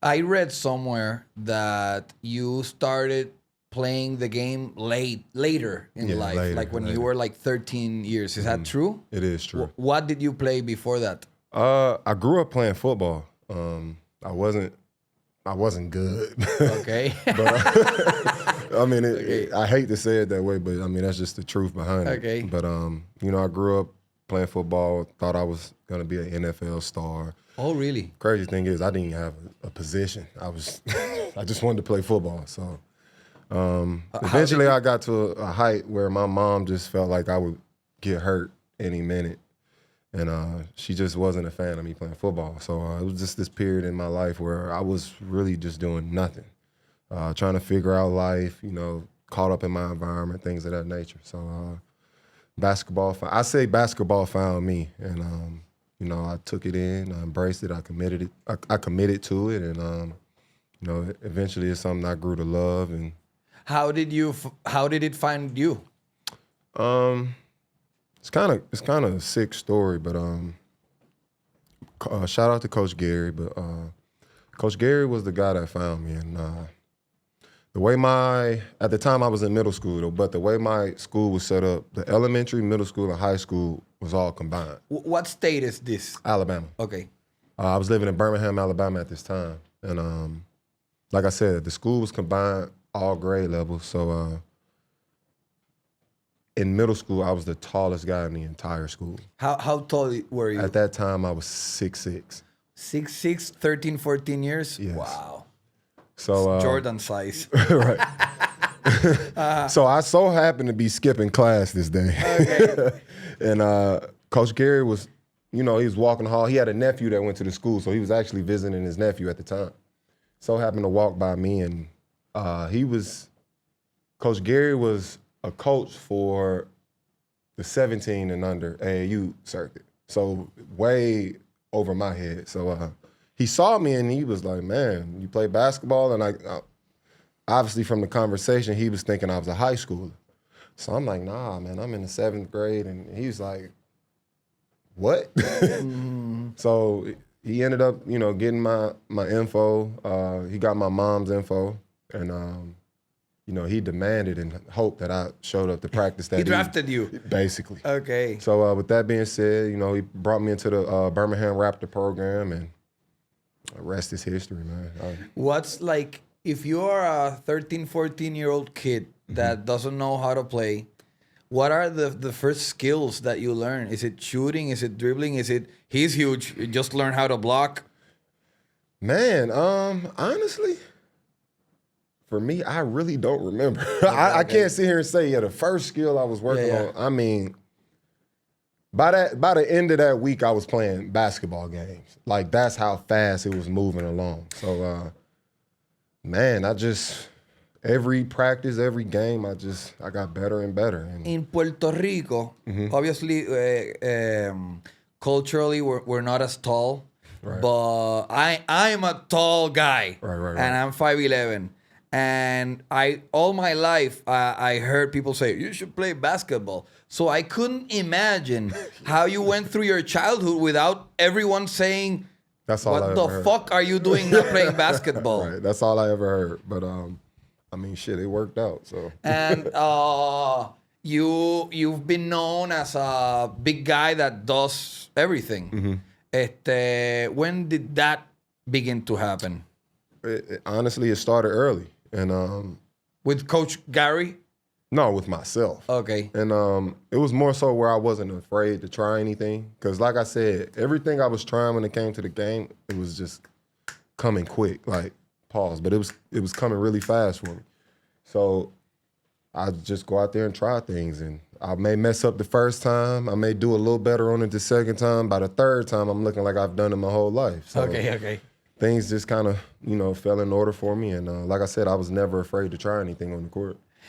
I read somewhere that you started playing the game later in life, like when you were like 13 years. Is that true? It is true. What did you play before that? I grew up playing football. I wasn't good. Okay. But I mean, I hate to say it that way, but I mean that's just the truth behind it. Okay. But you know, I grew up playing football. Thought I was gonna be an NFL star. Oh, really? Crazy thing is, I didn't even have a position. I just wanted to play football. So eventually, I got to a height where my mom just felt like I would get hurt any minute. And she just wasn't a fan of me playing football. So it was just this period in my life where I was really just doing nothing, trying to figure out life, you know, caught up in my environment, things of that nature. So basketball found me. And, you know, I took it in, I embraced it, I committed to it. And, you know, eventually it's something I grew to love. And how did it find you? It's kind of a sick story, but shout out to Coach Gary. But Coach Gary was the guy that found me, and the way at the time I was in middle school, but the way my school was set up, the elementary, middle school, and high school was all combined. What state is this? Alabama. Okay. I was living in Birmingham, Alabama at this time, and like I said, the school was combined, all grade levels, so. In middle school, I was the tallest guy in the entire school. How tall were you? At that time, I was 6'6". 6'6", 13, 14 years? Yes. Wow. So Jordan size. Right. So I so happened to be skipping class this day. Okay. And Coach Gary was, you know, he was walking the hall. He had a nephew that went to the school, so he was actually visiting his nephew at the time. So happened to walk by me, and Coach Gary was a coach for the 17 and under AAU circuit. So way over my head. So he saw me and he was like, man, you play basketball? And I obviously from the conversation, he was thinking I was a high schooler. So I'm like, nah, man, I'm in the 7th grade. And he was like, what? So he ended up, you know, getting my info. He got my mom's info. And you know, he demanded and hoped that I showed up to practice that He drafted you. Basically. Okay. So with that being said, you know, he brought me into the Birmingham Raptor program, and the rest is history, man. What's like, if you're a 13, 14-year-old kid that doesn't know how to play, what are the first skills that you learn? Is it shooting? Is it dribbling? Is it, he's huge, you just learn how to block? Man, honestly, for me, I really don't remember. I can't sit here and say, the first skill I was working on, I mean, by the end of that week, I was playing basketball games. Like, that's how fast it was moving along. So, man, every practice, every game, I got better and better. And in Puerto Rico, obviously, culturally, we're not as tall, but I'm a tall guy, right. And I'm 5'11". And all my life, I heard people say, you should play basketball. So I couldn't imagine how you went through your childhood without everyone saying, what the fuck are you doing not playing basketball? Right, that's all I ever heard. But, I mean, shit, it worked out, so. And you've been known as a big guy that does everything. When did that begin to happen? Honestly, it started early. And with Coach Gary? No, with myself. Okay. And it was more so where I wasn't afraid to try anything. Because like I said, everything I was trying when it came to the game, it was just coming quick, like pause. But it was coming really fast for me. So I just go out there and try things. And I may mess up the first time. I may do a little better on it the second time. By the third time, I'm looking like I've done it my whole life. So, okay. Things just kind of, you know, fell in order for me. And like I said, I was never afraid to try anything on the court.